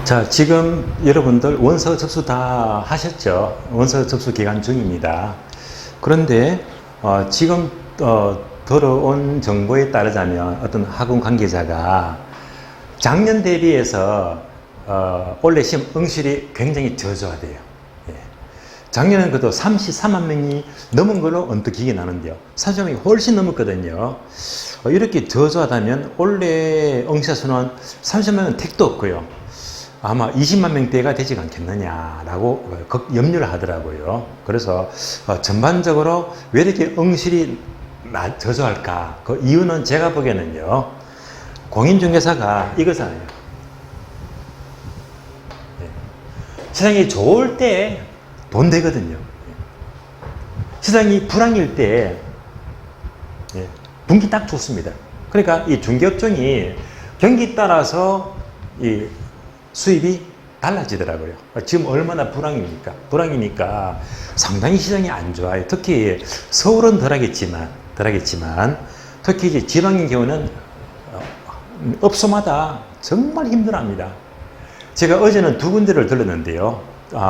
자, 지금 여러분들 원서 접수 다 하셨죠? 원서 접수 기간 중입니다. 그런데 지금 들어온 정보에 따르자면 어떤 학원 관계자가 작년 대비해서 올해 시험 응시율이 굉장히 저조하대요. 예. 작년에는 그래도 33만 명이 넘은 걸로 언뜻 기억이 나는데요. 30만 명이 훨씬 넘었거든요. 이렇게 저조하다면 올해 응시자 수는 30만 명은 택도 없고요. 아마 20만 명대가 되지 않겠느냐라고 염려를 하더라고요. 그래서 전반적으로 왜 이렇게 응시율이 저조할까? 그 이유는 제가 보기에는요, 공인중개사가 이거잖아요. 세상이 좋을 때 돈 되거든요. 세상이 불황일 때 분기 딱 좋습니다. 그러니까 이 중개업종이 경기에 따라서 이 수입이 달라지더라고요. 지금 얼마나 불황이니까 상당히 시장이 안 좋아요. 특히 서울은 덜하겠지만 특히 이제 지방의 경우는 업소마다 정말 힘들어합니다. 제가 어제는 두 군데를 들렀는데요.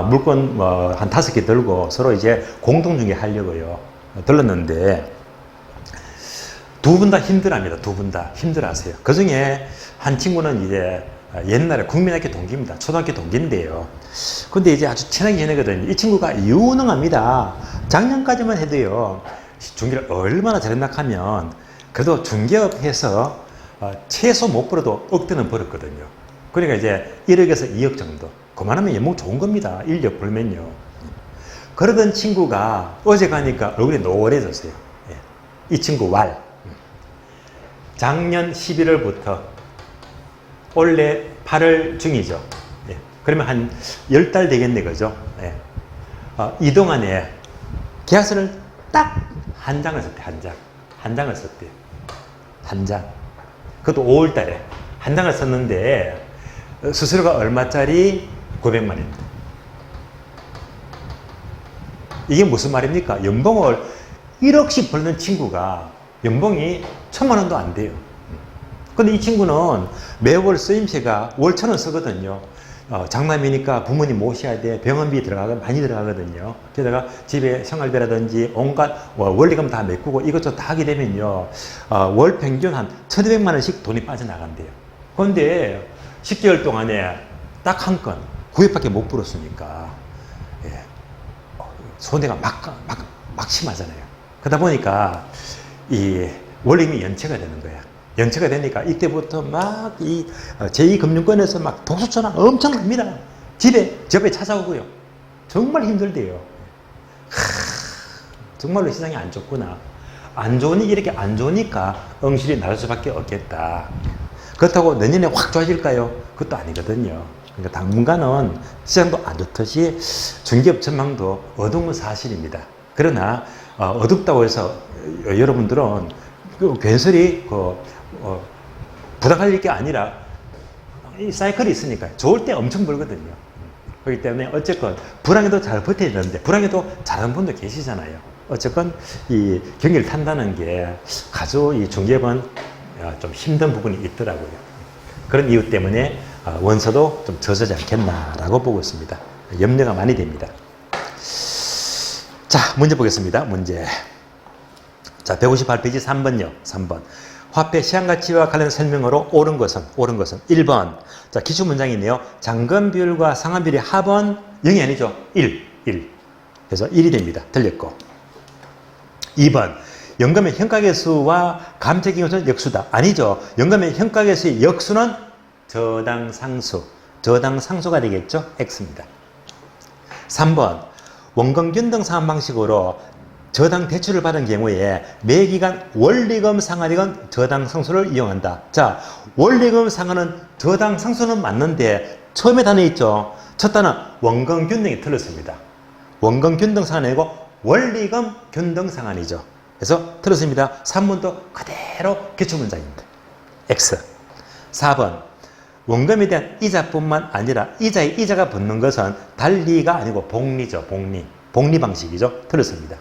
물건 한 5개 들고 서로 이제 공동중개 하려고요. 들렀는데 두 분 다 힘들어합니다. 두 분 다 힘들어하세요. 그 중에 한 친구는 이제 옛날에 국민학교 동기입니다. 초등학교 동기인데요. 근데 이제 아주 친하게 지내거든요. 이 친구가 유능합니다. 작년까지만 해도요, 중개를 얼마나 잘했나 하면 그래도 중개업해서 최소 못 벌어도 억대는 벌었거든요. 그러니까 이제 1억에서 2억 정도. 그만하면 연봉 좋은 겁니다. 인력 벌면요. 그러던 친구가 어제 가니까 얼굴이 노래졌어요. 이 친구 작년 11월부터 올해 8월 중이죠. 그러면 한 10달 되겠네, 그죠? 이 동안에 계약서를 딱 한 장을 썼대, 한 장을 썼대요. 한 장. 그것도 5월 달에. 한 장을 썼는데, 수수료가 얼마짜리? 900만 원입니다. 이게 무슨 말입니까? 연봉을 1억씩 벌는 친구가 연봉이 1000만 원도 안 돼요. 근데 이 친구는 매월 쓰임새가 월 1000원 쓰거든요. 장남이니까 부모님 모셔야 돼. 병원비 많이 들어가거든요. 게다가 집에 생활비라든지 온갖 원리금 다 메꾸고 이것저것 다 하게 되면요, 월 평균 한 1200만 원씩 돈이 빠져나간대요. 그런데 10개월 동안에 딱 한 건 9회밖에 못 벌었으니까 손해가 막심하잖아요. 그러다 보니까 이 원리금이 연체가 되는 거야. 연체가 되니까 이때부터 막 이 제2금융권에서 막 도수천왕 엄청 납니다. 집에 찾아오고요. 정말 힘들대요. 정말로 시장이 안 좋구나. 안 좋으니 이렇게 안 좋으니까 응시율이 낮을 수밖에 없겠다. 그렇다고 내년에 확 좋아질까요? 그것도 아니거든요. 그러니까 당분간은 시장도 안 좋듯이 중개업 전망도 어두운 사실입니다. 그러나 어둡다고 해서 여러분들은 괜스레 부담할 게 아니라 이 사이클이 있으니까 좋을 때 엄청 벌거든요. 그렇기 때문에 어쨌건 불황에도 잘 버텨야 되는데 불황에도 잘하는 분도 계시잖아요. 어쨌건 이 경기를 탄다는 게 아주 이 중개업은 좀 힘든 부분이 있더라고요. 그런 이유 때문에 원서도 좀 저조하지 않겠나라고 보고 있습니다. 염려가 많이 됩니다. 자, 문제 보겠습니다. 문제. 자, 158페이지 3번요. 3번. 화폐 시장가치와 관련 설명으로 옳은 것은 1번. 자, 기출문장이네요. 잔금 비율과 상환 비율의 합은 0이 아니죠. 1. 그래서 1이 됩니다. 틀렸고. 2번. 연금의 현가계수와 감액기금은 역수다. 아니죠. 연금의 현가계수의 역수는 저당상수가 되겠죠. X입니다. 3번. 원금균등 상환 방식으로 저당 대출을 받은 경우에 매기간 원리금 상환이건 저당 상수를 이용한다. 자, 원리금 상환은 저당 상수는 맞는데 처음에 단어 있죠. 첫 단어 원금 균등이 틀렸습니다. 원금 균등 상환이 아니고 원리금 균등 상환이죠. 그래서 틀렸습니다. 3번도 그대로 기출문장입니다. X. 4번. 원금에 대한 이자뿐만 아니라 이자에 이자가 붙는 것은 달리가 아니고 복리죠. 복리 방식이죠. 틀렸습니다.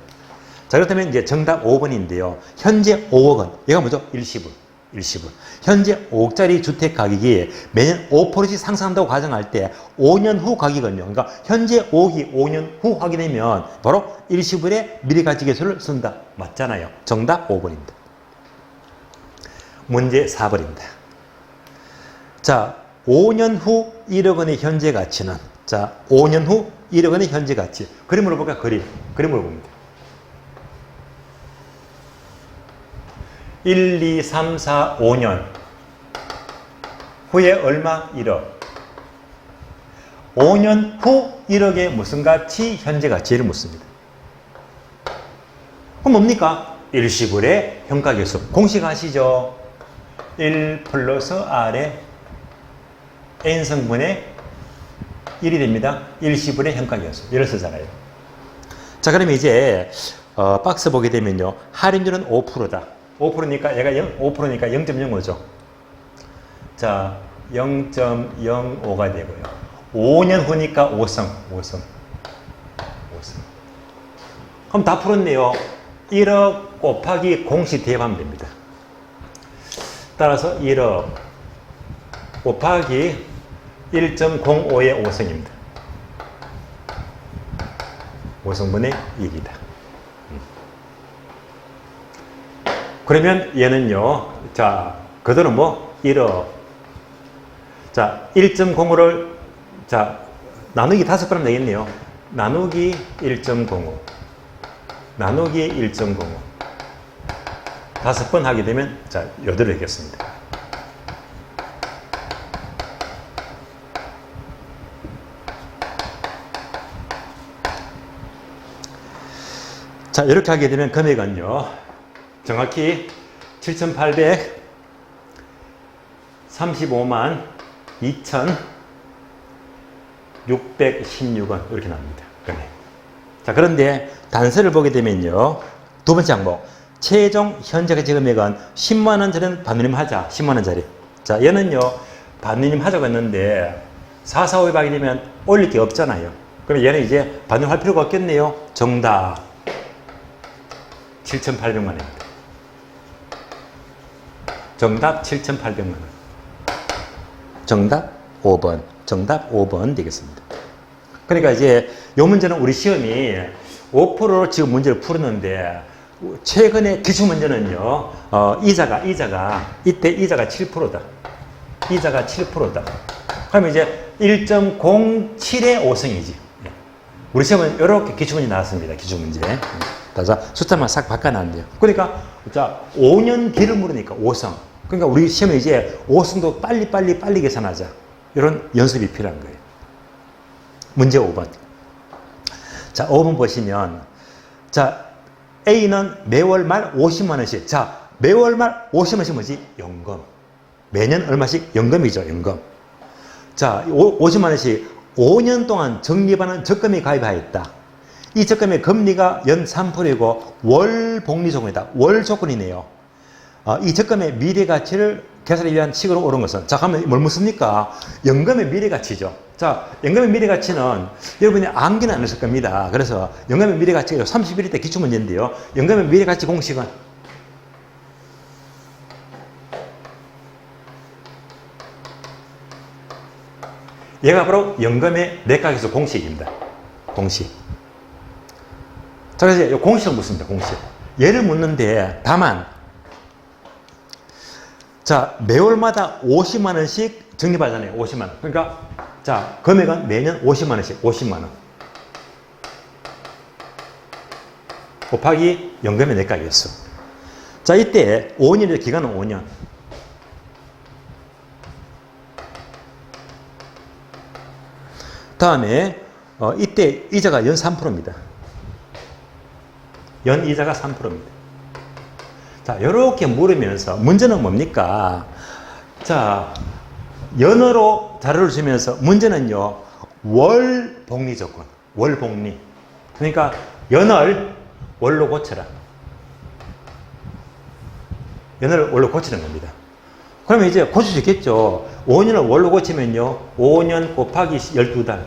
자, 그렇다면 이제 정답 5번인데요. 현재 5억 원. 얘가 뭐죠? 일시불. 일시불. 현재 5억짜리 주택 가격이 매년 5%씩 상승한다고 가정할 때 5년 후 가격은요. 그러니까 현재 5억이 5년 후 확인되면 바로 일시불의 미래가치계수를 쓴다. 맞잖아요. 정답 5번입니다. 문제 4번입니다. 자, 5년 후 1억 원의 현재 가치는, 자, 5년 후 1억 원의 현재 가치. 그림으로 볼까? 그림으로 봅니다. 1, 2, 3, 4, 5년 후에 얼마? 1억. 5년 후 1억의 무슨 가치? 현재 가치를 묻습니다. 그럼 뭡니까? 일시불의 현가계수. 공식 아시죠? 1 플러스 R의 N성분의 1이 됩니다. 일시불의 현가계수. 이를 쓰잖아요. 자, 그러면 이제 박스 보게 되면요. 할인율은 5%다. 5%니까 얘가 5%니까 0.05죠. 자, 0.05가 되고요. 5년 후니까 5성. 그럼 다 풀었네요. 1억 곱하기 공식 대입하면 됩니다. 따라서 1억 곱하기 1.05의 5성입니다. 5성분의 1이다. 그러면 얘는요, 자, 그대로 뭐, 1억. 자, 1.05를, 자, 나누기 5번 하면 되겠네요. 나누기 1.05. 나누기 1.05. 5번 하게 되면, 자, 여덟을 되겠습니다. 자, 이렇게 하게 되면 금액은요, 정확히 7,835만 2,616원 이렇게 나옵니다. 금액. 자, 그런데 단서를 보게 되면요, 두 번째 항목 최종 현재 가치 금액은 10만 원짜리는 반누님 하자. 10만 원짜리. 자, 얘는요 반누님 하자고 했는데 4, 4, 5에 하게 되면 올릴 게 없잖아요. 그럼 얘는 이제 반누님 할 필요가 없겠네요. 정답 7,800만 원입니다. 정답 7,800만 원. 정답 5번. 정답 5번 되겠습니다. 그러니까 이제 이 문제는 우리 시험이 5%로 지금 문제를 풀었는데 최근에 기출 문제는요. 이자가 이때 이자가 7%다. 이자가 7%다. 그러면 이제 1.07의 5성이지. 우리 시험은 이렇게 기출 문제 나왔습니다. 기출 문제. 자, 숫자만 싹 바꿔놨는데요. 그러니까, 자, 5년 뒤를 물으니까 5성. 그러니까 우리 시험에 이제 5성도 빨리 계산하자. 이런 연습이 필요한 거예요. 문제 5번. 자, 5번 보시면, 자, A는 매월 말 50만원씩. 자, 매월 말 50만원씩 뭐지? 연금. 매년 얼마씩? 연금이죠, 연금. 자, 50만원씩 5년 동안 적립하는 적금에 가입하였다. 이 적금의 금리가 연 3%이고 월 복리 조건이다. 월 조건이네요. 이 적금의 미래 가치를 계산하기 위한 식으로 옳은 것은, 자, 그러면 뭘 묻습니까? 연금의 미래 가치죠. 자, 연금의 미래 가치는 여러분이 암기는 안 했을 겁니다. 그래서 연금의 미래 가치가 31일 때 기출 문제인데요. 연금의 미래 가치 공식은 얘가 바로 연금의 내각에서 공식입니다. 공식. 자, 그래서 이 공식을 묻습니다. 공식. 얘를 묻는데 다만, 자, 매월마다 50만 원씩 적립하잖아요. 50만 원. 그러니까, 자, 금액은 매년 50만 원씩, 50만 원. 곱하기 연금의 내각이었어. 자, 이때 5년의 기간은 5년. 다음에, 이때 이자가 연 3%입니다. 연 이자가 3%입니다. 자, 이렇게 물으면서 문제는 뭡니까? 자, 연어로 자료를 주면서 문제는요, 월 복리 조건, 월 복리. 그러니까 연을 월로 고쳐라. 연을 월로 고치는 겁니다. 그러면 이제 고칠 수 있겠죠. 5년을 월로 고치면요, 5년 곱하기 12달.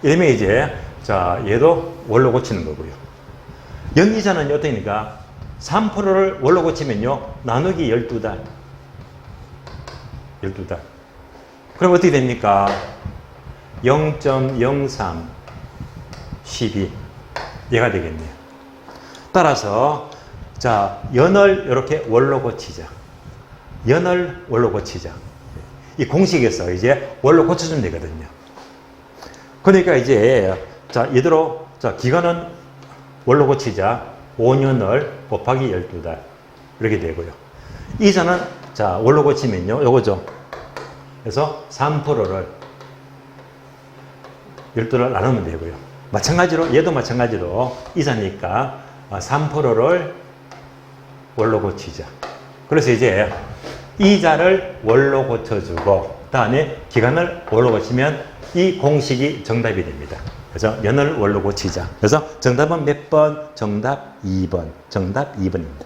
이러면 이제, 자, 얘도 월로 고치는 거고요. 연이자는 어떠니까? 3%를 원로 고치면요. 나누기 12달. 12달. 그럼 어떻게 됩니까? 0.03, 12. 얘가 되겠네요. 따라서, 자, 연을 이렇게 원로 고치자. 연을 원로 고치자. 이 공식에서 이제 원로 고쳐주면 되거든요. 그러니까 이제, 자, 이대로, 자, 기간은 원로 고치자. 5년을 곱하기 12달. 이렇게 되고요. 이자는, 자, 원로 고치면요. 요거죠. 그래서 3%를 12달 나누면 되고요. 마찬가지로, 얘도 마찬가지로 이자니까 3%를 원로 고치자. 그래서 이제 이자를 원로 고쳐주고, 다음에 기간을 원로 고치면 이 공식이 정답이 됩니다. 그래서 연을 원로 고치자. 그래서 정답은 몇 번? 정답 2번. 정답 2번입니다.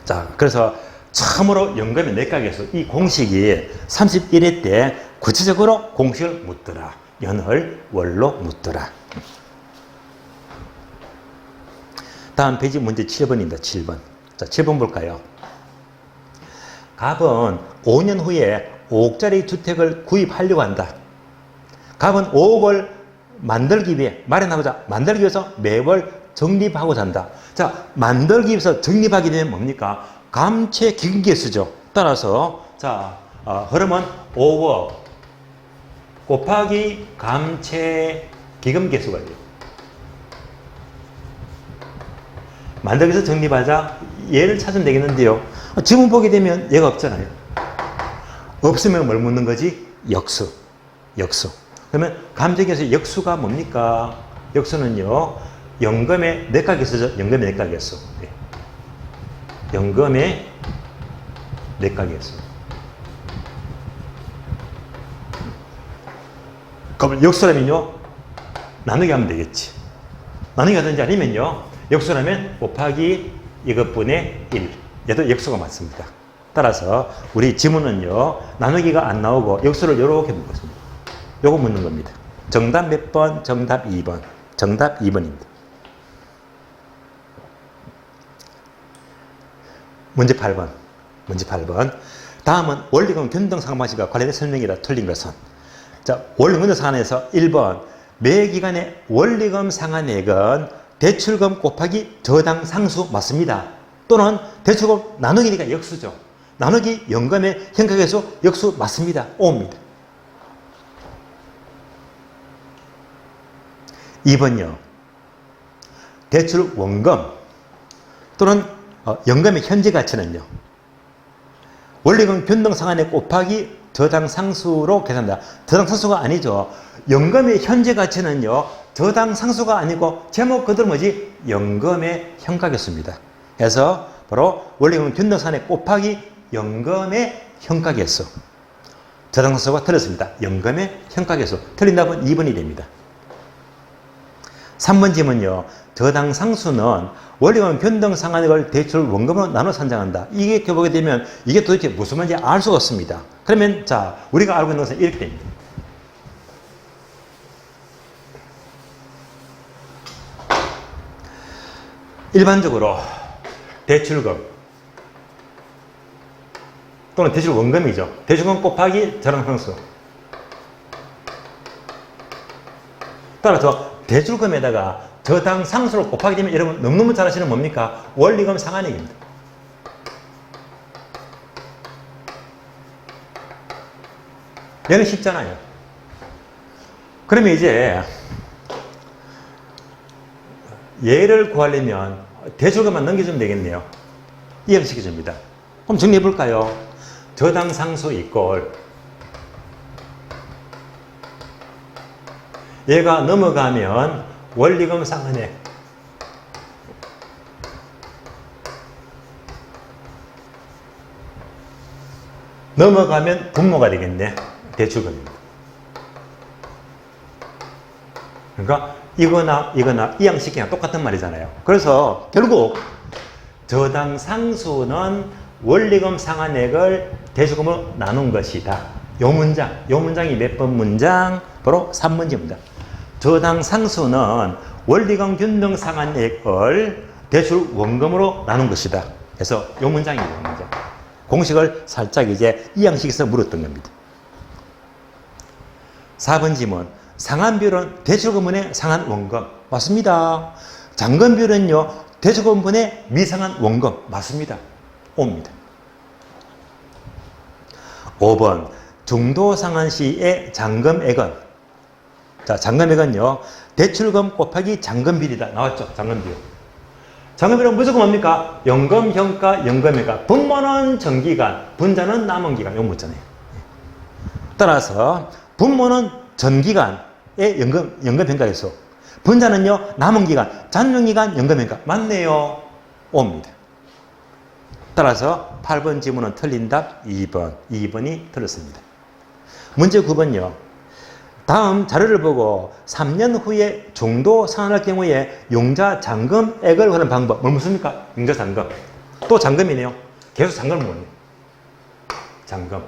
자, 그래서 참으로 연금의 내각에서 이 공식이 31회 때 구체적으로 공식을 묻더라. 연을 원로 묻더라. 다음 페이지 문제 7번입니다. 7번. 자, 7번 볼까요? 갑은 5년 후에 5억짜리 주택을 구입하려고 한다. 갑은 5억을 만들기 위해, 마련하고자 만들기 위해서 매월 적립하고자 한다. 자, 만들기 위해서 적립하게 되면 뭡니까? 감채 기금계수죠. 따라서, 자, 흐름은 5억 곱하기 감채 기금계수가 돼요. 만들기 위해서 적립하자. 얘를 찾으면 되겠는데요. 지문 보게 되면 얘가 없잖아요. 없으면 뭘 묻는 거지? 역수. 역수. 그러면 감정에서 역수가 뭡니까? 역수는요, 연금의 내각계수죠. 연금의 내각계수. 네. 연금의 내각계수. 그러면 역수라면요, 나누기 하면 되겠지. 나누기 하든지 아니면요, 역수라면 곱하기 이것분의 1. 얘도 역수가 맞습니다. 따라서 우리 지문은요, 나누기가 안 나오고 역수를 이렇게 묶었습니다. 요거 묻는 겁니다. 정답 몇 번? 정답 2번. 정답 2번입니다. 문제 8번. 문제 8번. 다음은 원리금 변동상환 방식과 관련된 설명이라 틀린 것은? 자, 원리금 변동상환에서 1번. 매 기간의 원리금 상환액은 대출금 곱하기 저당 상수 맞습니다. 또는 대출금 나누기니까 역수죠. 나누기 연금의 현가계수 역수 맞습니다. 5입니다. 2번요. 대출 원금 또는 연금의 현재 가치는요, 원리금 변동상환액 곱하기 저당 상수로 계산한다. 저당 상수가 아니죠. 연금의 현재 가치는요, 저당 상수가 아니고 제목 그대로 뭐지? 연금의 현가계수입니다. 그래서 바로 원리금 변동상환액 곱하기 연금의 현가계수. 저당 상수가 틀렸습니다. 연금의 현가계수. 틀린 답은 2번이 됩니다. 3번 질문요. 저당 상수는 원리금 변동상환액을 대출 원금으로 나눠 산정한다. 이게 보게 되면 이게 도대체 무슨 말인지 알 수가 없습니다. 그러면 자, 우리가 알고 있는 것은 이렇게 됩니다. 일반적으로 대출금 또는 대출 원금이죠. 대출금 곱하기 저당 상수. 따라서 대출금에다가 저당 상수를 곱하게 되면 여러분 너무너무 잘 아시는 뭡니까? 원리금 상환액입니다. 얘는 쉽잖아요. 그러면 이제 얘를 구하려면 대출금만 넘겨주면 되겠네요. 이해시켜줍니다. 그럼 정리해 볼까요? 저당 상수 이꼴 얘가 넘어가면 원리금 상환액 넘어가면 분모가 되겠네. 대출금입니다. 그러니까 이거나 이 양식이 그냥 똑같은 말이잖아요. 그래서 결국 저당 상수는 원리금 상환액을 대출금으로 나눈 것이다. 요 문장이 몇 번 문장? 바로 3번째 문장. 저당 상수는 원리금 균등 상환액을 대출 원금으로 나눈 것이다. 그래서 이 문장이에요, 문장. 공식을 살짝 이제 이양식에서 물었던 겁니다. 4번 지문. 상환비율은 대출금분의 상환 원금. 맞습니다. 잔금비율은요, 대출금분의 미상환 원금. 맞습니다. 옵니다. 5번. 중도상환 시의 잔금액은, 자, 잔금액은요, 대출금 곱하기 잔금비율이다. 나왔죠? 잔금비율. 잔금비율은 무조건 뭡니까? 연금평가, 연금회가. 분모는 전기간, 분자는 남은기간. 이거 묻잖아요. 따라서 분모는 전기간의 연금평가에서, 분자는요, 남은기간, 잔용기간, 연금평가. 맞네요. 옵니다. 따라서 8번 지문은 틀린 답 2번. 2번이 틀렸습니다. 문제 9번요. 다음 자료를 보고 3년 후에 중도 상환할 경우에 용자 잔금액을 하는 방법. 뭘 묻습니까? 용자 잔금. 또 잔금이네요. 계속 잔금을 묻네요. 잔금.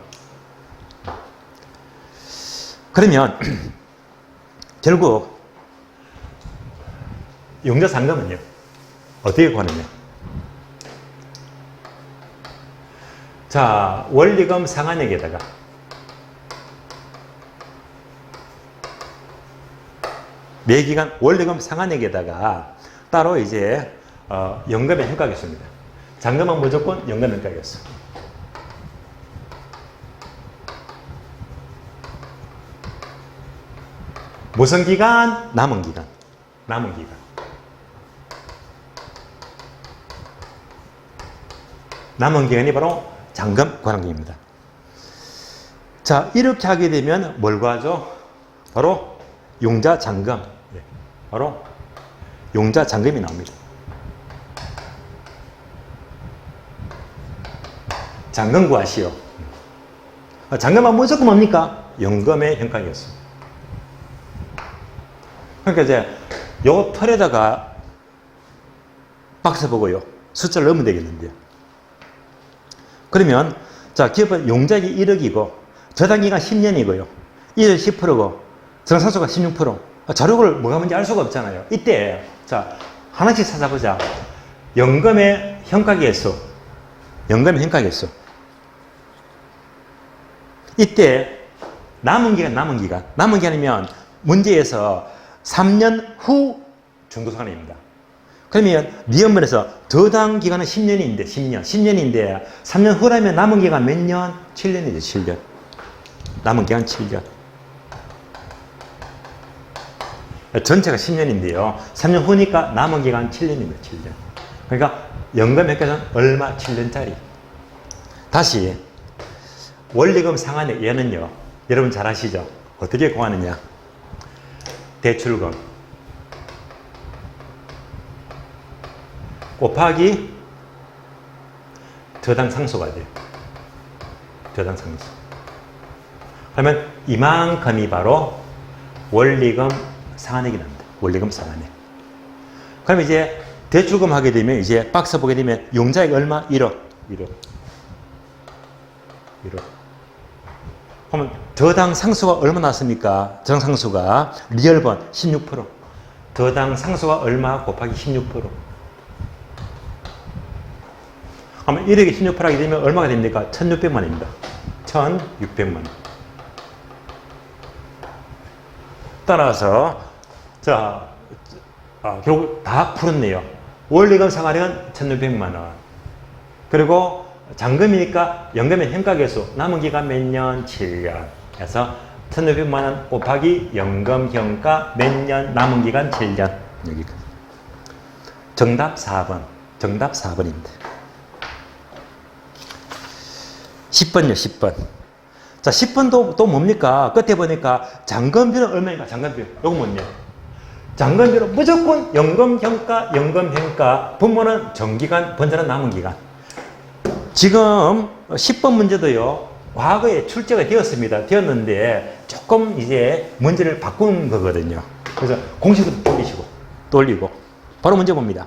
그러면 결국 용자 잔금은요, 어떻게 구하느냐? 자, 원리금 상환액에다가 매기간 원리금 상환액에다가 따로 이제 연금의 현가계수입니다. 잔금은 무조건 연금 현가계수. 무슨 기간? 남은 기간. 남은 기간. 남은 기간이 바로 잔금 관한기입니다. 자, 이렇게 하게 되면 뭘 구하죠? 바로 용자 잔금. 바로 용자 잔금이 나옵니다. 잔금 구하시오. 잔금은 무조건 뭡니까? 연금의 현가계수. 그러니까 이제 요 털에다가 박스 보고요, 숫자를 넣으면 되겠는데요. 그러면 자, 기업은 용자액이 1억이고 저당기간 10년이고요. 이율 10%고 정상수가 16%. 자료를 뭐가 뭔지 알 수가 없잖아요. 이때 자, 하나씩 찾아보자. 연금의 현가계수. 연금의 현가계수. 이때 남은 기간이면 문제에서 3년 후 중도상환입니다. 그러면 니은문에서 저당 기간은 10년인데 10년인데 3년 후라면 남은 기간 몇 년? 7년이죠. 7년. 남은 기간 7년. 전체가 10년인데요. 3년 후니까 남은 기간 7년입니다. 7년. 그러니까 연금 획기는 얼마? 7년짜리. 다시 원리금 상환액 얘는요, 여러분 잘 아시죠? 어떻게 구하느냐? 대출금 곱하기 저당 상수가 돼요. 저당 상수. 그러면 이만큼이 바로 원리금 상환액이 납니다. 원리금 상환액. 그럼 이제 대출금 하게 되면 이제 박스 보게 되면 용자액 얼마? 1억. 1억. 그러면 저당 상수가 얼마 났습니까? 저당 상수가 리얼번 16%. 저당 상수가 얼마 곱하기 16%. 그러면 1억에 16% 하게 되면 얼마가 됩니까? 1,600만 원입니다. 1,600만 원. 따라서 자, 결국 다 풀었네요. 원리금 상환액은 1,600만 원. 그리고 잔금이니까 연금의 현가계수 남은 기간 몇 년? 7년. 그래서 1,600만 원 곱하기 연금 현가 몇 년? 남은 기간 7년. 여기까지. 정답 4번. 정답 4번입니다. 10번요, 10번. 자, 10번도 또 뭡니까? 끝에 보니까 잔금비율은 얼마인가? 잔금비율. 요거 뭐냐? 잔금비율은 무조건 연금평가, 연금평가, 분모는 전기간, 번자는 남은 기간. 지금 10번 문제도요, 과거에 출제가 되었는데 조금 이제 문제를 바꾼 거거든요. 그래서 공식으로 돌리고 바로 문제 봅니다.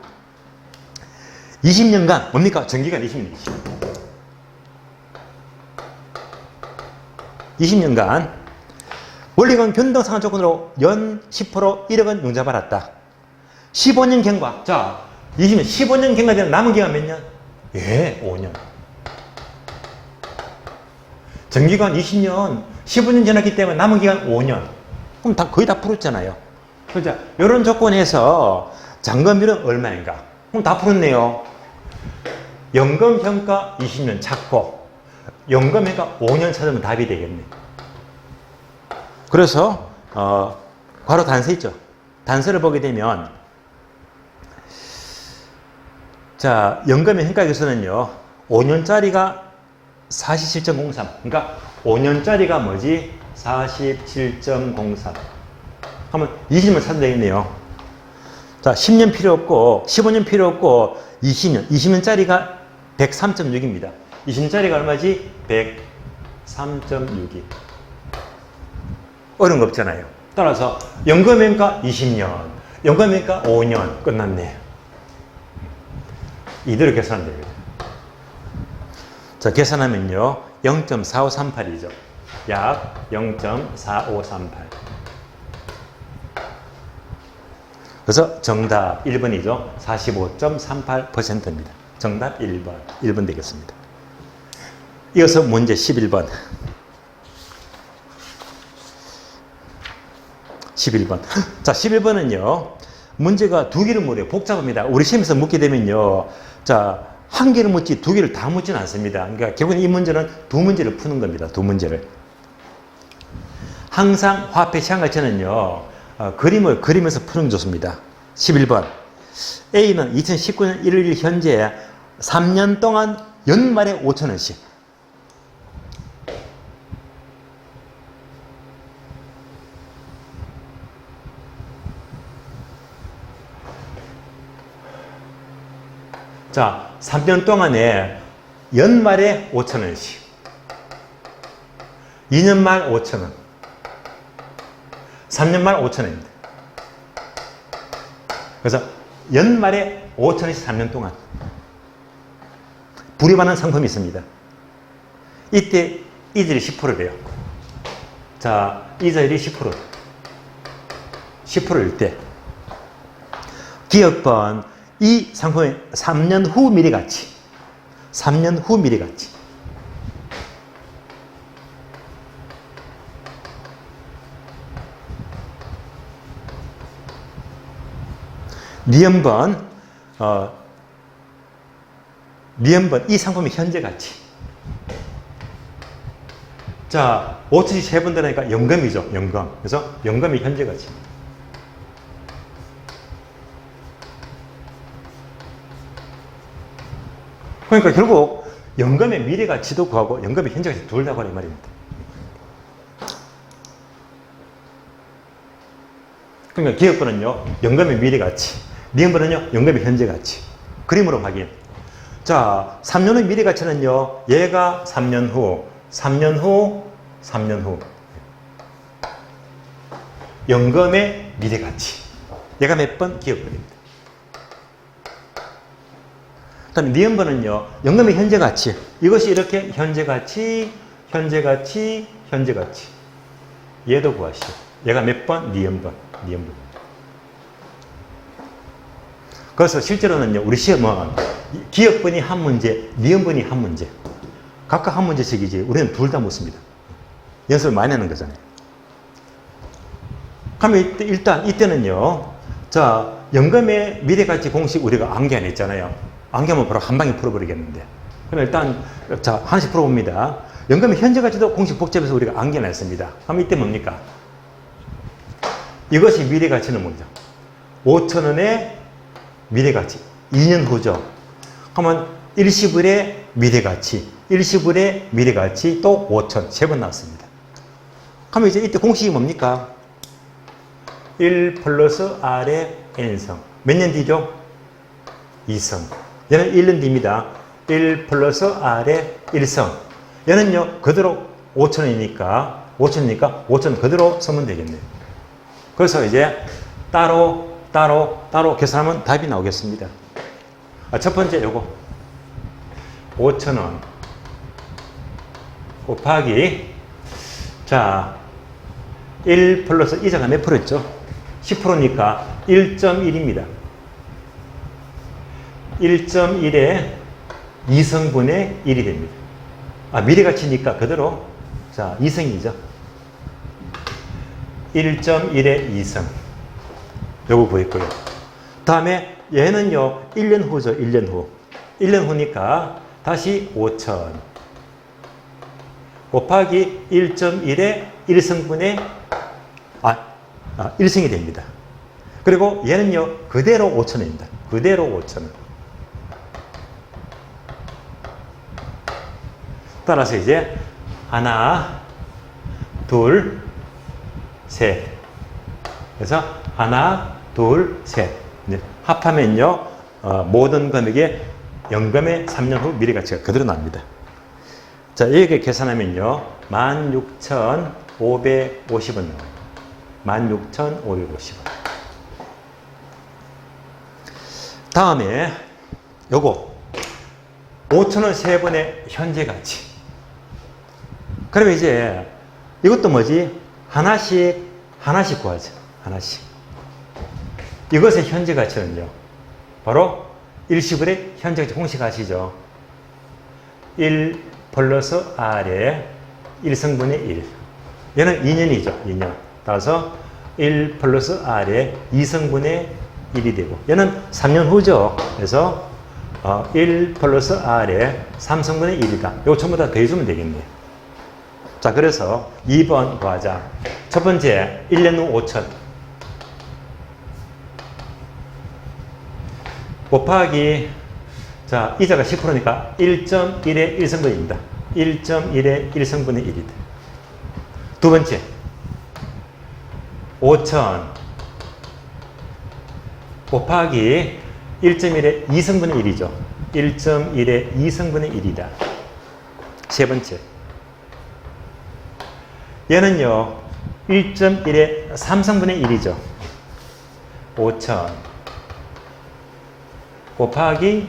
20년간 뭡니까? 전기간 20년. 20년간 원리금 변동 상환 조건으로 연 10% 1억은 용자 받았다. 15년 경과. 자, 20년, 15년 경과 되는 남은 기간 몇 년? 예, 5년. 정기간 20년, 15년 지났기 때문에 남은 기간 5년. 그럼 거의 다 풀었잖아요. 그죠? 이런 조건에서 잔금률은 얼마인가? 그럼 다 풀었네요. 연금평가 20년 찾고, 연금평가 5년 찾으면 답이 되겠네. 그래서, 바로 단서 있죠. 단서를 보게 되면, 자, 연금의 평가에서는요, 5년짜리가 47.03. 그러니까 5년짜리가 뭐지? 47.03. 하면 20년 찾으면 되겠네요. 자, 10년 필요 없고, 15년 필요 없고, 20년. 20년짜리가 103.6입니다. 20년짜리가 얼마지? 103.62. 어려운 거 없잖아요. 따라서 연금평가 20년, 연금평가 5년 끝났네. 이대로 계산하면 됩니다. 자, 계산하면요, 0.4538이죠. 약 0.4538. 그래서 정답 1번이죠. 45.38%입니다. 정답 1번. 1번 되겠습니다. 이어서 문제 11번. 11번. 자, 11번은요, 문제가 두 개를 물어요. 복잡합니다. 우리 시험에서 묻게 되면요, 자, 한 개를 묻지 두 개를 다 묻지는 않습니다. 그러니까 결국은 이 문제는 두 문제를 푸는 겁니다. 두 문제를. 항상 화폐 시한가치는요, 그림을 그리면서 푸는 게 좋습니다. 11번. A는 2019년 1월 1일 현재 3년 동안 연말에 5,000원씩. 자, 3년 동안에 연말에 5,000원씩. 2년 말 5,000원. 3년 말 5,000원입니다. 그래서 연말에 5,000원씩 3년 동안 불입하는 상품이 있습니다. 이때 이자율이 10%래요. 자, 이자율이 10%. 10%일 때 기업번 이 상품의 3년 후 미래가치. 3년 후 미래가치. 니은번, 이 상품의 현재 가치. 자, 5천씩 세 번 들으니까 연금이죠, 연금. 그래서 연금의 현재 가치. 그러니까 결국 연금의 미래 가치도 구하고 연금의 현재 가치 둘 다 구하라 이 말입니다. 그러니까 기업번은요, 연금의 미래 가치. 니은번은요, 연금의 현재 가치. 그림으로 확인. 자, 3년 후 미래 가치는요, 얘가 3년 후, 3년 후, 3년 후. 연금의 미래 가치. 얘가 몇 번? 기업번입니다. 그 다음에 니은번은요, 연금의 현재 가치. 이것이 이렇게 현재 가치, 현재 가치, 현재 가치. 얘도 구하시죠. 얘가 몇 번? 니은번. 니은번. 그래서 실제로는요, 우리 시험은 기업번이 한 문제, 니은번이 한 문제. 각각 한 문제씩이지, 우리는 둘 다 묻습니다. 연습을 많이 하는 거잖아요. 그러면 일단 이때는요, 자, 연금의 미래가치 공식 우리가 암기 안 했잖아요. 암기하면 바로 한 방에 풀어버리겠는데. 그럼 일단, 자, 하나씩 풀어봅니다. 연금의 현재 가치도 공식 복잡해서 우리가 암기 안 했습니다. 그럼 이때 뭡니까? 이것이 미래가치는 뭐죠? 5,000원의 미래가치. 2년 후죠. 그러면 일시불의 미래가치, 일시불의 미래가치, 또 5,000. 세 번 나왔습니다. 그러면 이제 이때 공식이 뭡니까? 1 플러스 R의 N성. 몇 년 뒤죠? 2성. 얘는 1년 뒤입니다. 1 플러스 R의 1성. 얘는요, 그대로 5,000원이니까 5,000 그대로 쓰면 되겠네요. 그래서 이제 따로 계산하면 답이 나오겠습니다. 첫 번째 요거 5,000원 곱하기, 자, 1 플러스 이자가 몇 프로였죠? 10%니까 1.1입니다. 1.1의 2성분의 1이 됩니다. 미래가치니까 그대로 자 2성이죠. 1.1의 2성 요거 구했고요. 다음에 얘는요 1년 후죠. 1년 후. 1년 후니까 다시 5,000 곱하기 1.1의 1성분의 1성이 됩니다. 그리고 얘는요 그대로 5,000원입니다. 그대로 5,000원. 따라서 이제 하나, 둘, 셋. 그래서 하나, 둘, 셋. 합하면요 모든 금액의 연금의 3년 후 미래가치가 그대로 납니다. 자, 이렇게 계산하면요 16,550원 나와요. 16,550원. 다음에 요거 5,000원 세 번의 현재 가치. 그러면 이제 이것도 뭐지? 하나씩 구하죠. 하나씩. 이것의 현재 가치는요. 바로 일시불의 현재 가치 공식 아시죠? 1 플러스 R의 1성분의 1. 얘는 2년이죠. 2년. 따라서 1 플러스 R의 2성분의 1이 되고 얘는 3년 후죠. 그래서 1 플러스 R의 3성분의 1이다. 이거 전부 다 더해주면 되겠네요. 자, 그래서 2번 구하자. 첫 번째, 1년 후 5,000 곱하기 자, 이자가 10%니까 1.1의 1성분입니다. 1.1의 1성분의 1이다. 두 번째, 5,000 곱하기 1.1의 2성분의 1이죠. 1.1의 2성분의 1이다. 세 번째, 얘는요 1.1의 3성분의 1이죠. 5,000 곱하기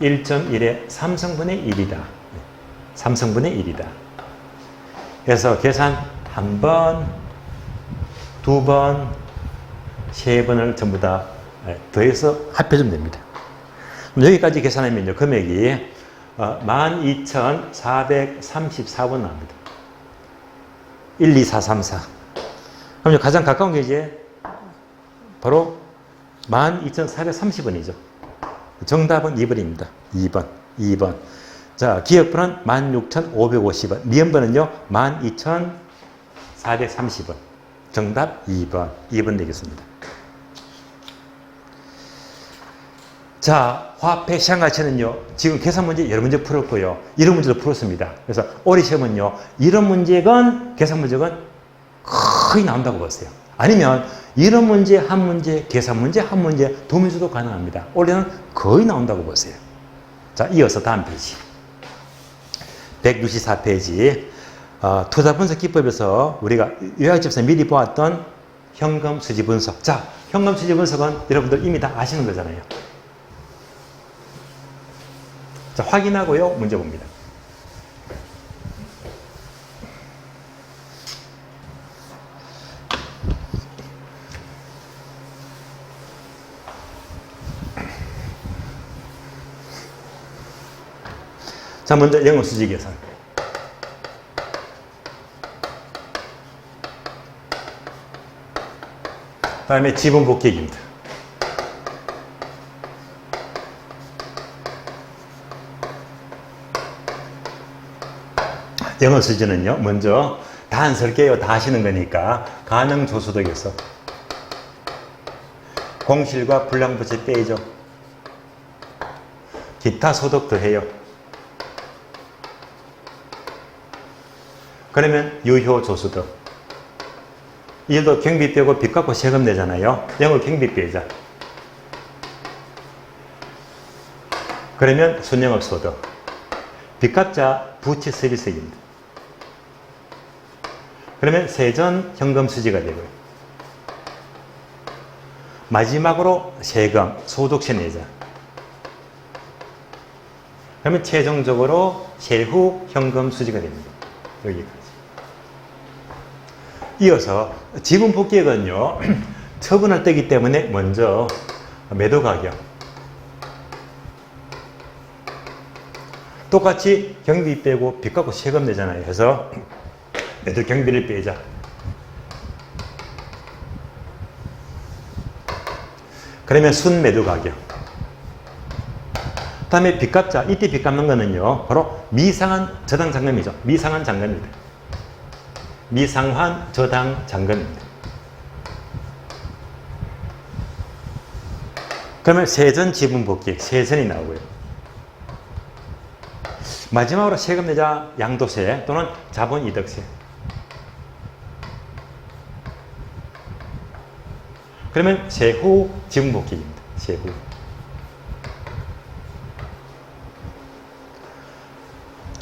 1.1의 3성분의 1이다. 3성분의 1이다. 그래서 계산 한 번, 두 번, 세 번을 전부 다 더해서 합해주면 됩니다. 여기까지 계산하면요 금액이 12,434원 나옵니다. 1, 2, 4, 3, 4. 그럼 가장 가까운 게 이제 바로 12,430원이죠. 정답은 2번입니다. 2번. 자, 기억번호는 16,550원. 미연번은요, 12,430원. 정답 2번. 2번 되겠습니다. 자, 화폐 시장가치는요, 지금 계산 문제 여러 문제 풀었고요. 이런 문제도 풀었습니다. 그래서 올해 시험은요, 이런 문제건 계산 문제건 거의 나온다고 보세요. 아니면 이런 문제 한 문제, 계산 문제 한 문제, 두 문제도 가능합니다. 올해는 거의 나온다고 보세요. 자, 이어서 다음 페이지. 164페이지. 투자 분석 기법에서 우리가 요약집에서 미리 보았던 현금 수지 분석. 자, 현금 수지 분석은 여러분들 이미 다 아시는 거잖아요. 자, 확인하고요, 문제 봅니다. 자, 먼저 영어 수지 계산. 다음에 지분 복귀입니다. 영어 수지는요, 먼저 다 안 쓸게요. 다 하시는 거니까 가능조소득에서 공실과 불량부채 빼이죠. 기타 소득 더해요. 그러면 유효조소득. 이도 경비 빼고 빚 갚고 세금 내잖아요. 영어 경비 빼자. 그러면 순영업소득. 빚 갚자 부채 서비스입니다. 그러면 세전 현금 수지가 되고요. 마지막으로 세금, 소득세 내자. 그러면 최종적으로 세후 현금 수지가 됩니다. 여기까지. 이어서 지분 복귀액은요, 처분할 때이기 때문에 먼저 매도 가격, 똑같이 경비 빼고 빚 갚고 세금 내잖아요. 그래서 얘들 경비를 빼자. 그러면 순매도 가격. 다음에 빚 갚자. 이때 빚 갚는 거는요, 바로 미상환 저당 잔금이죠. 미상환 잔금입니다. 미상환 저당 잔금입니다. 그러면 세전 지분 복귀, 세전이 나오고요. 마지막으로 세금 내자 양도세 또는 자본이득세. 그러면 세후 지분 복귀입니다. 세후.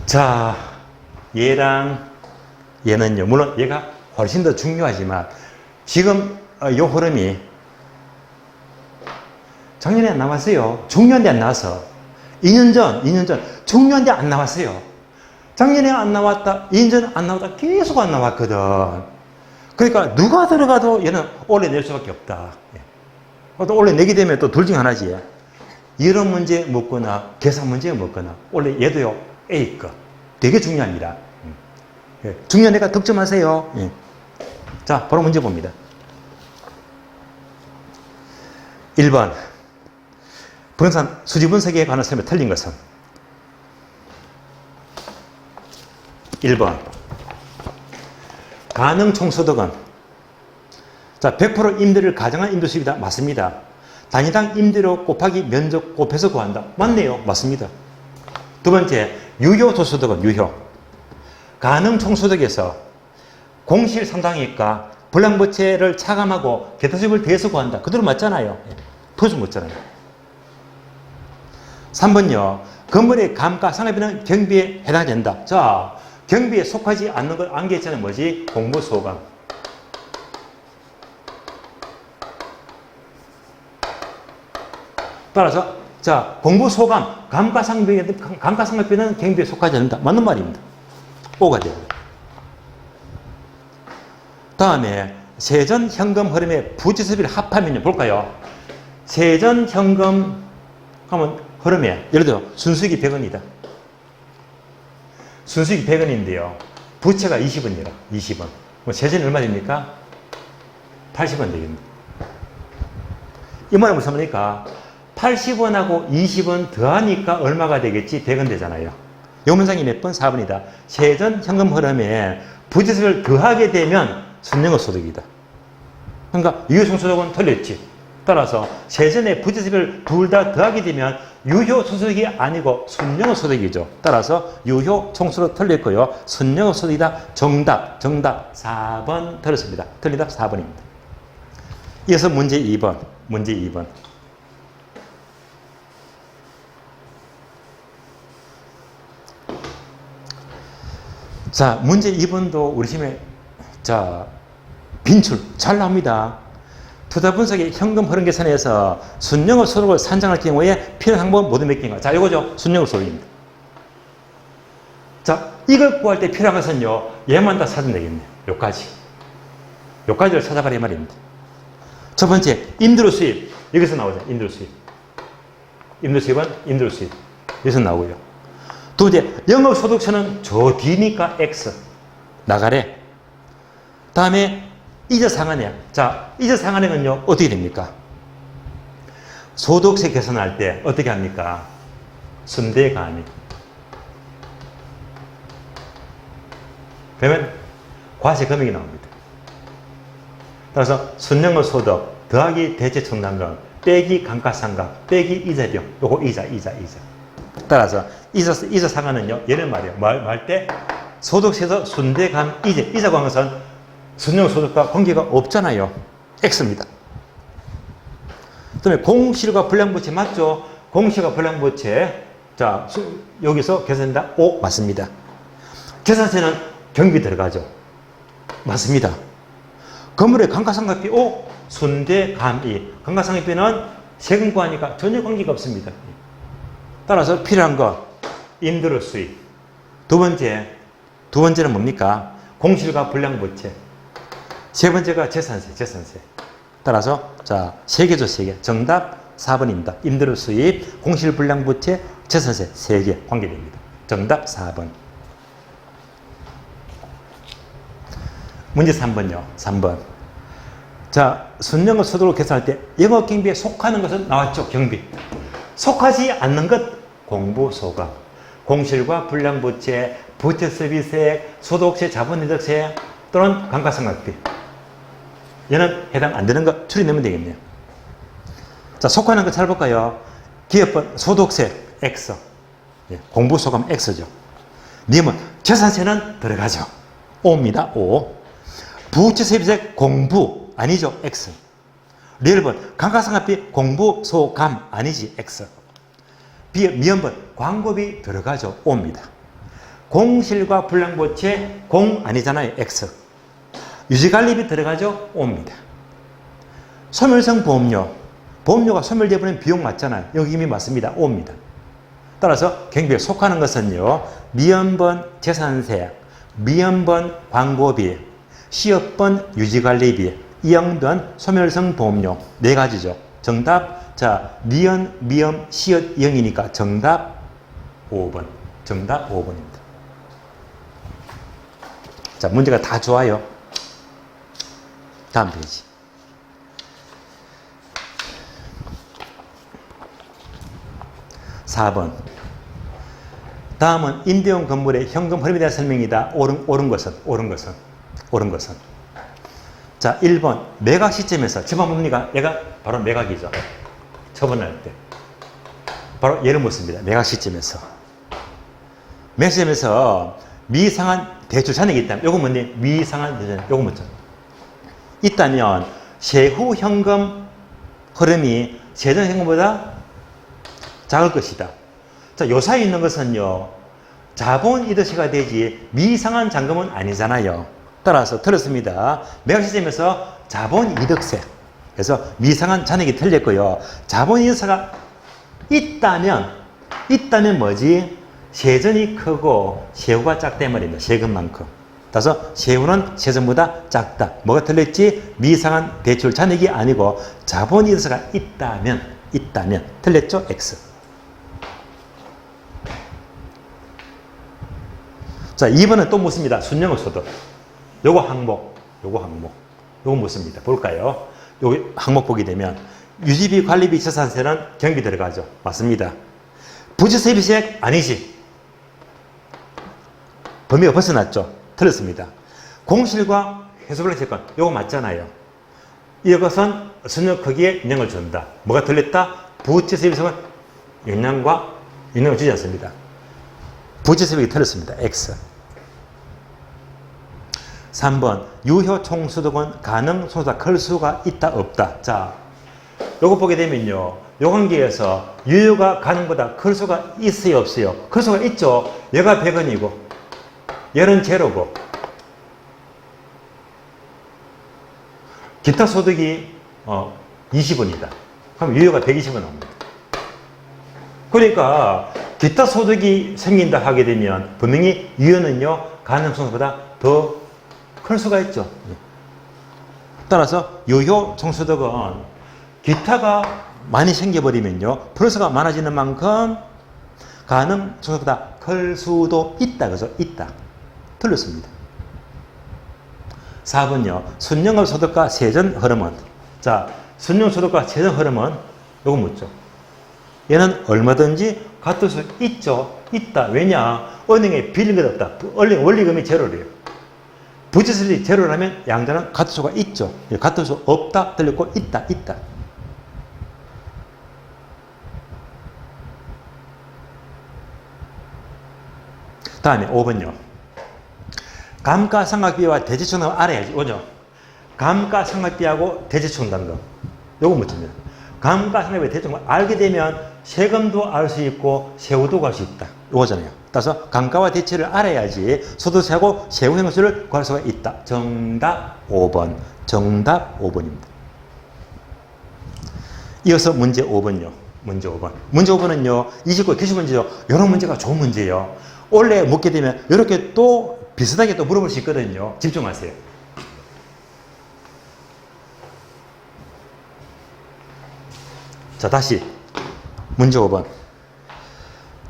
자, 얘랑 얘는요. 물론 얘가 훨씬 더 중요하지만 지금 요 흐름이 작년에 안 나왔어요. 중요한데 안 나와서. 2년 전 중요한데 안 나왔어요. 작년에 안 나왔다, 2년 전 안 나왔다, 계속 안 나왔거든. 그러니까 누가 들어가도 얘는 올해 낼 수밖에 없다. 또 올해 내게 되면 또 둘 중 하나지. 이런 문제 먹거나 계산 문제 먹거나 원래 얘도요 A급 되게 중요합니다. 중요한 애가 득점하세요. 자, 바로 문제 봅니다. 1번 부동산 수지 분석에 관한 설명이 틀린 것은 1번 가능 총소득은 자 100% 임대를 가정한 임대 수입이다. 맞습니다. 단위당 임대료 곱하기 면적 곱해서 구한다. 맞네요. 맞습니다. 두 번째 유효 도소득은 유효 가능 총소득에서 공실 상당이니까 불량부채를 차감하고 개토수입을 대해서 구한다. 그대로 맞잖아요. 토수 묻잖아요. 3번요. 건물의 감가상각비는 경비에 해당된다. 자, 경비에 속하지 않는 걸 안개했잖아요. 뭐지? 공부소감. 따라서 자, 공부소감, 감가상각비는 경비에 속하지 않는다. 맞는 말입니다. O가 되고요. 다음에 세전 현금 흐름의 부지수비를 합하면요. 볼까요? 세전 현금 하면 흐름에 예를 들어 순수익이 100원이다. 순수익이 100원인데요. 부채가 20원이라 20원. 뭐 세전이 얼마 됩니까? 80원 되겠습니다. 이 말은 무슨 말입니까? 80원하고 20원 더하니까 얼마가 되겠지? 100원 되잖아요. 요 문장이 몇 번? 4번이다. 세전 현금 흐름에 부지수를 더하게 되면 순영업 소득이다. 그러니까 유효총소득은 틀렸지. 따라서 세전에 부지수를 둘 다 더하게 되면 유효총소득이 아니고 순영업 소득이죠. 따라서 유효총소득 틀렸고요. 순영업 소득이다. 정답 4번 틀렸습니다. 틀린 답 4번입니다. 이어서 문제 2번. 문제 2번. 자, 문제 2번도 우리 팀에 자, 빈출 잘 나옵니다. 투자 분석의 현금 흐름 계산에서 순영업 소득을 산정할 경우에 필요한 항목은 모두 몇 개인가? 자, 이거죠. 순영업 소득입니다. 자, 이걸 구할 때 필요한 것은요. 얘만 다 찾으면 되겠네요. 요까지. 요까지를 찾아가라 이 말입니다. 첫 번째, 임대료 수입. 여기서 나오죠. 임대료 수입. 임대료 수입은 임대료 수입. 여기서 나오고요. 두 번째, 영업소득세는 저 뒤니까 X. 나가래. 다음에 이자 상한액. 자, 이자 상한액은요, 어떻게 됩니까? 소득세 계산할 때 어떻게 합니까? 순대 가압. 그러면 과세 금액이 나옵니다. 따라서 순영업 소득 더하기 대체 청산금 빼기 감가상각 빼기 이자비용. 요거 이자. 따라서 이자 상한은요, 얘는 말이에요. 말 때 소득세에서 순대감 이자 구한 것은 순영업 소득과 관계가 없잖아요. X입니다. 그 다음에 공실과 불량부채 맞죠? 공실과 불량부채. 자, 여기서 계산된다. O 맞습니다. 계산세는 경비 들어가죠. 맞습니다. 건물의 감가상각비 O 순대감이. 감가상각비는 세금 구하니까 전혀 관계가 없습니다. 따라서 필요한 거 임대료 수입. 두 번째는 뭡니까? 공실과 불량부채. 세 번째가 재산세. 따라서 자, 세 개죠, 세 개. 정답 4번입니다. 임대료 수입, 공실 불량부채, 재산세 세 개 관계됩니다. 정답 4번. 문제 3번요. 3번. 자, 순영업 소득을 계산할 때 영업 경비에 속하는 것은 나왔죠. 경비. 속하지 않는 것 공부소각. 공실과 불량부채, 부채서비스액, 소득세, 자본이득세 또는 감가상각비. 얘는 해당 안 되는 거 추리내면 되겠네요. 자, 속하는 거 찾아볼까요? 기업은 소득세 X. 공부소감 X죠. 님은 재산세는 들어가죠. O입니다. O. 부채서비스액 공부 아니죠. X. 리얼번 감가상각비 공부소감 아니지. X. 미연번 광고비 들어가죠. O입니다. 공실과 불량부채 공 아니잖아요. X. 유지관리비 들어가죠. O입니다. 소멸성 보험료. 보험료가 소멸되어버리는 비용 맞잖아요. 여기 이미 맞습니다. O입니다. 따라서 경비에 속하는 것은요. 미연번 재산세, 미연번 광고비, 시업번 유지관리비, 이연번 소멸성 보험료 네 가지죠. 정답. 자, 미연, 미연, 시엇, 영이니까 정답 5번. 정답 5번입니다. 자, 문제가 다 좋아요. 다음 페이지. 4번. 다음은 임대용 건물의 현금 흐름에 대한 설명이다. 옳은 것은. 자, 1번. 매각 시점에서, 지금 뭡니까? 얘가 바로 매각이죠. 처분할 때. 바로 얘를 묻습니다. 매각 시점에서. 매각 시점에서 미상한 대출 잔액이 있다면, 요거 뭐니? 미상한 대출 잔액, 요거 묻죠. 있다면, 세후 현금 흐름이 세전 현금보다 작을 것이다. 자, 요 사이에 있는 것은요, 자본 이득세가 되지 미상한 잔금은 아니잖아요. 따라서 틀렸습니다. 매각 시점에서 자본 이득세. 그래서 미상한 잔액이 틀렸고요. 자본 이득세가 있다면 뭐지? 세전이 크고 세후가 작다 말입니다. 세금만큼. 따라서 세후는 세전보다 작다. 뭐가 틀렸지? 미상한 대출 잔액이 아니고 자본 이득세가 있다면 틀렸죠? X. 자, 2번은 또 묻습니다. 순영업 소득. 요거 항목. 요거 묻습니다. 볼까요? 요 항목 보게 되면 유지비, 관리비, 재산세는 경비 들어가죠. 맞습니다. 부채서비스액 아니지. 범위가 벗어났죠. 틀렸습니다. 공실과 회수불량세권 요거 맞잖아요. 이것은 순영 크기에 영향을 준다. 뭐가 틀렸다? 부채서비스액은 영향을 주지 않습니다. 부채서비스액이 틀렸습니다. X. 3번. 유효 총소득은 가능 소득보다 클 수가 있다 없다. 자, 요거 보게 되면요. 요 관계에서 유효가 가능보다 클 수가 있어요 없어요? 클 수가 있죠. 얘가 100원이고 얘는 제로고 기타 소득이 20원이다. 그럼 유효가 120원 나옵니다. 그러니까 기타 소득이 생긴다 하게 되면 분명히 유효는요. 가능 소득보다 더 클 수가 있죠. 따라서 유효 총소득은 기타가 많이 생겨버리면요. 플러스가 많아지는 만큼 가능 소득보다 클 수도 있다. 그래서 있다. 틀렸습니다. 4번요. 순영업 소득과 세전 흐름은. 자, 순영 소득과 세전 흐름은 요거 묻죠. 얘는 얼마든지 같을 수 있죠. 있다. 왜냐? 은행에 빌린 것 없다. 원리금이 제로래요. 부채세율이 제로라면 양자는 같을 수가 있죠. 같을 수 없다. 틀렸고 있다. 다음에 5번요. 감가상각비와 대지총담을 알아야지. 오죠. 감가상각비하고 대지총담금. 요거 묻습니다. 감가상각비와 대지총담을 알게 되면 세금도 알 수 있고 세후도 알 수 있다. 요거잖아요. 따라서 감가와 대치를 알아야지 소득세하고 세후 행수를 구할 수가 있다. 정답 5번. 정답 5번입니다. 이어서 문제 5번요. 문제 5번. 문제 5번은요. 29 기출 문제죠. 이런 문제가 좋은 문제예요. 원래 묻게 되면 이렇게 또 비슷하게 또 물어볼 수 있거든요. 집중하세요. 자, 다시 문제 5번.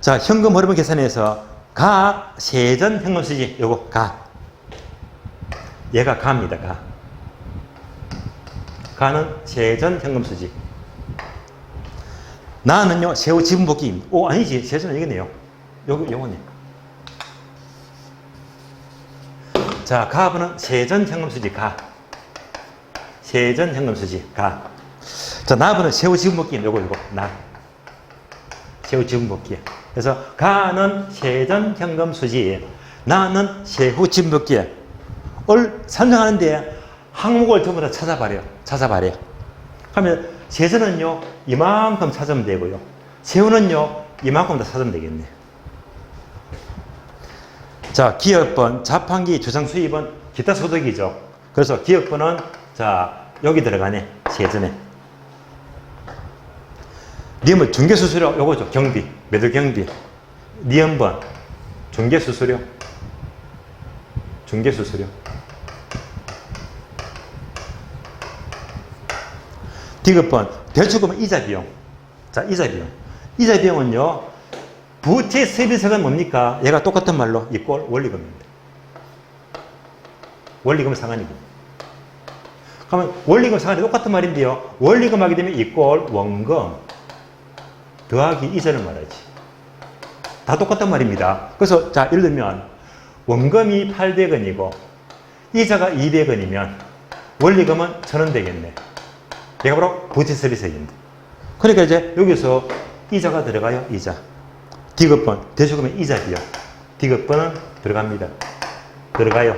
자, 현금 흐름을 계산해서 가 세전 현금수지. 요거 가. 얘가 가입니다. 가. 가는 세전 현금수지. 나는요 세후 지분복귀입니다. 오 아니지 세전은 이거네요. 요거네. 자 가부는 세전 현금수지 가. 세전 현금수지 가. 자 나부는 세후 지분복귀 요거 나. 세후 지분복귀. 그래서 가는 세전 현금수지. 나는 세후 지분복귀. 을 산정하는데 항목을 전부 다 찾아봐래요. 그러면 세전은요 이만큼 찾으면 되고요. 세후는요 이만큼 다 찾으면 되겠네. 자 기업번, 자판기, 주상수입은 기타 소득이죠. 그래서 기업번은 자 여기 들어가네. 세전에. 니은번 중개수수료 요거죠. 경비, 매도 경비. 니은번 중개수수료. 디귿번 대출금은 이자 비용. 자 이자 비용은요 부채 서비스가 뭡니까? 얘가 똑같은 말로 이꼴 원리금입니다. 원리금 상환이고. 그러면 원리금 상환이 똑같은 말인데요. 원리금 하게 되면 이꼴 원금 더하기 이자를 말하지. 다 똑같단 말입니다. 그래서 자 예를 들면 원금이 800원이고 이자가 200원이면 원리금은 1000원 되겠네. 얘가 바로 부채 서비스입니다. 그러니까 이제 여기서 이자가 들어가요. 이자. 디귿번 대출금의 이자 비용. 디귿번은 들어가요.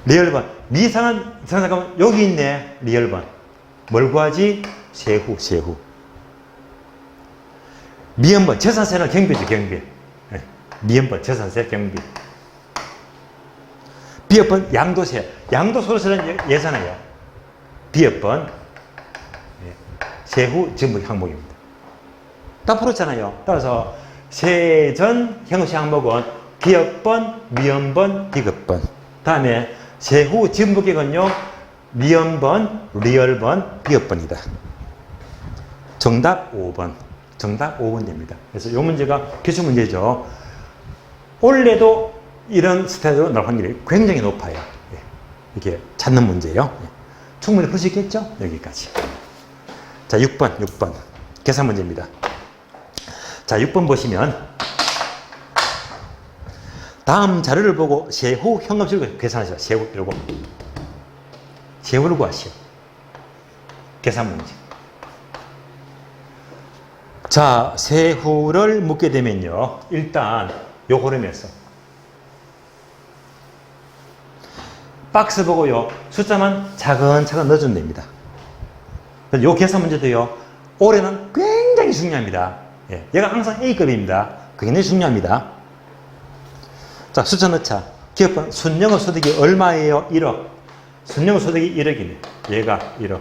리얼번 미상한 잠깐만 여기 있네. 리얼번 뭘 구하지? 세후. 미연번 재산세는 경비죠. 경비. 미연번 재산세 경비. 비업번 양도세. 양도소득세는 예산이에요. 비업번 세후 지분복귀 항목입니다. 딱 풀었잖아요. 따라서 세전 형식 항목은 기업번, 미연번, 디귿번. 다음에 세후 지분복귀는요 미연번, 리얼번, 비업번이다. 정답 5번. 정답 5번 됩니다. 그래서 이 문제가 기출문제죠. 올해도 이런 스타일로 나올 확률이 굉장히 높아요. 이렇게 찾는 문제예요. 충분히 풀 수 있겠죠? 여기까지. 자, 6번. 계산 문제입니다. 자, 6번 보시면 다음 자료를 보고 세후 현금수익을 계산하시오. 세후, 요거. 세후를 구하시오. 계산 문제. 자, 세후를 묻게 되면요. 일단 요 흐름에서 박스 보고요. 숫자만 차근차근 넣어주면 됩니다. 요 계산 문제도요. 올해는 굉장히 중요합니다. 얘가 항상 A급입니다. 굉장히 중요합니다. 자, 숫자 넣자. 기업번 순영업 소득이 얼마예요? 1억. 순영업 소득이 1억이네. 얘가 1억.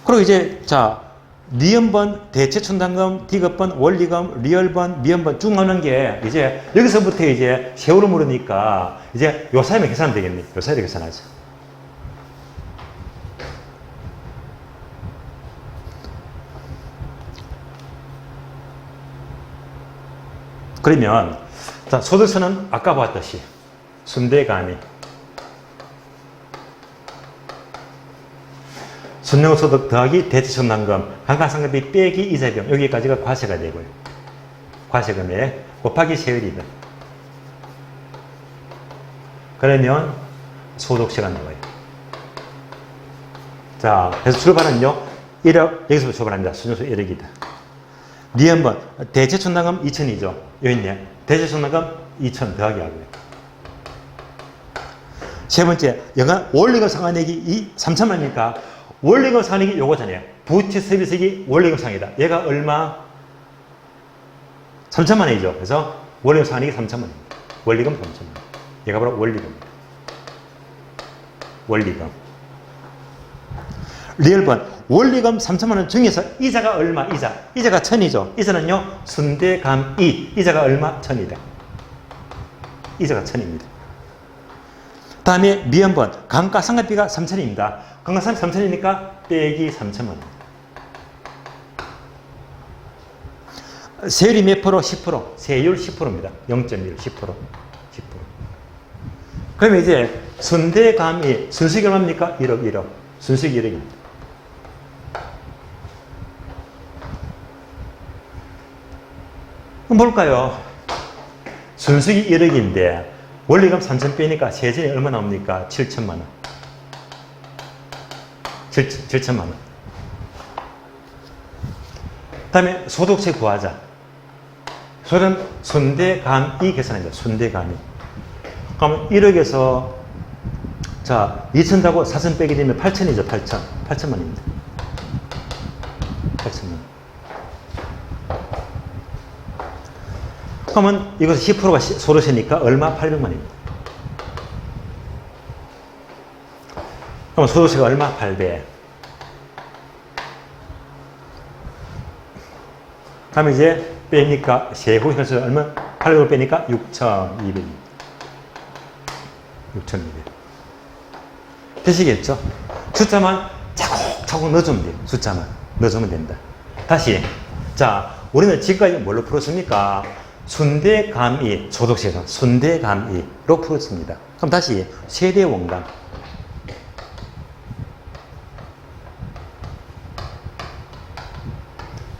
그리고 이제 자 니은번, 대체춘당금, 디귿번, 원리금, 리얼번, 미연번 쭉 나오는 게 이제 여기서부터 이제 세후를 물으니까 이제 요 사이에 계산하면 되겠네. 요 사이에 계산하자. 그러면 자 소득세는 아까 봤듯이 순대감이 순영소득 더하기 대체춘당금, 감가상각비 빼기 이자비용 여기까지가 과세가 되고요. 과세금액 곱하기 세율이다. 그러면 소득세가 나와요. 자, 그래서 출발은요 1억 여기서부터 출발합니다. 순영소 1억이다. 니은번 대체춘당금 2천이죠. 여기 있네. 대체춘당금 2천 더하기 하고요. 세 번째 연간 원리금 상환액이 3천만이니까 원리금 상환액이 요거잖아요. 부채 서비스액이 원리금 상환이다. 얘가 얼마? 3천만 원이죠. 그래서 원리금 상환액이 3천만 원입니다. 원리금 3천만 원. 얘가 바로 원리금입니다. 원리금. 리얼번 원리금 3천만 원 중에서 이자가 얼마? 이자가 1,000이죠. 이자는요 순대감이 이자가 얼마? 1,000이다. 이자가 1,000입니다. 다음에 미연번 감가상각비가 3,000입니다. 감가상각비 3,000이니까 빼기 3,000만 원. 세율이 몇 프로? 10%. 세율 10%입니다. 0.1, 10%. 10%. 그러면 이제 순대감이 순수익이 얼마입니까? 1억, 1억. 순수익 1억입니다. 그럼 뭘까요? 순수익이 1억인데 원리금 3천 빼니까 세전이 얼마 나옵니까? 7천만 원. 7천만 원. 그 다음에 소득세 구하자. 소는 순대감이 계산합니다. 순대감이. 그러면 1억에서 자 2천 다고 4천 빼게 되면 8천이죠. 8천. 8천만입니다. 8천만. 그러면 이것은 10%가 소득세니까 얼마? 800만입니다. 그럼 소득세가 얼마? 800. 다음에 이제 빼니까 세후 현수 얼마? 800을 빼니까 6,200. 6,200. 되시겠죠? 숫자만 차곡차곡 넣어주면 돼요. 숫자만 넣어주면 된다. 다시. 자, 우리는 지금까지 뭘로 풀었습니까? 순대감이, 소득세가 순대감이로 풀었습니다. 그럼 다시 세대 원감.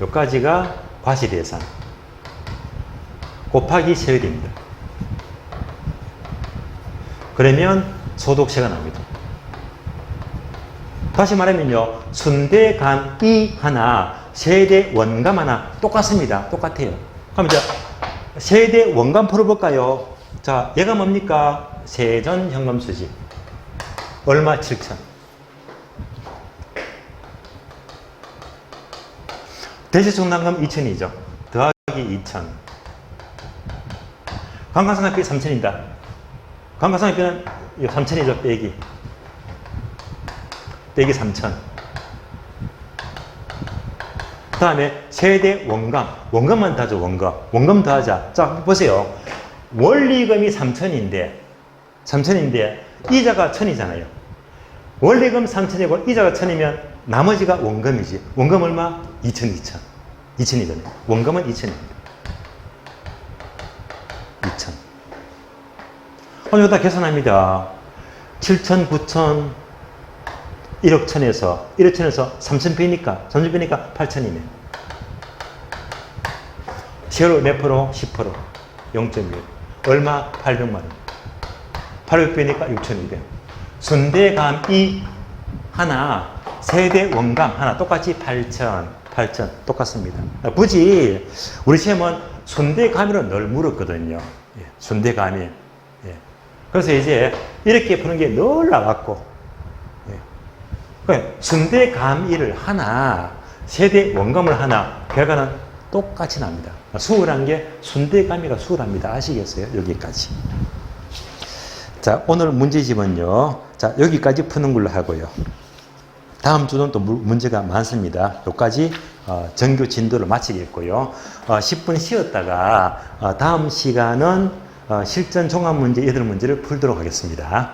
여기까지가 과시대상. 곱하기 세율입니다. 그러면 소득세가 나옵니다. 다시 말하면요. 순대감이 하나, 세대 원감 하나 똑같습니다. 똑같아요. 그럼 이제 세대 원감 풀어볼까요? 자, 얘가 뭡니까? 세전 현금 수지. 얼마? 7천. 대시총납금 2천이죠. 더하기 2천. 감가상각비 3천입니다. 감가상각비는 3천이죠. 빼기 3천. 그 다음에 세대 원감. 원감만 더하죠. 원감 더하자. 자, 보세요. 원리금이 3천인데 이자가 1,000이잖아요. 원리금 3천이고 이자가 1,000이면 나머지가 원금이지. 원금 얼마? 2,000이잖아요. 원금은 2,000입니다. 2,000. 그럼 여기다 계산합니다. 7천, 9천, 1억 천에서 3천 빼니까 8천이네. 세율 몇 프로? 10%. 0.1. 얼마? 800만 원. 800 빼니까 6,200. 순대감이 하나, 세대 원감 하나 똑같이 8천 똑같습니다. 굳이 우리 시험은 순대감이로 늘 물었거든요. 예, 순대감이. 예. 그래서 이제 이렇게 푸는 게 늘 나왔고, 예. 순대감이를 하나, 세대 원감을 하나, 결과는 똑같이 납니다. 수월한 게 순대감이가 수월합니다. 아시겠어요? 여기까지. 자, 오늘 문제집은요. 자, 여기까지 푸는 걸로 하고요. 다음 주는 또 문제가 많습니다. 여기까지 정규 진도를 마치겠고요. 10분 쉬었다가 다음 시간은 실전 종합문제 8문제를 풀도록 하겠습니다.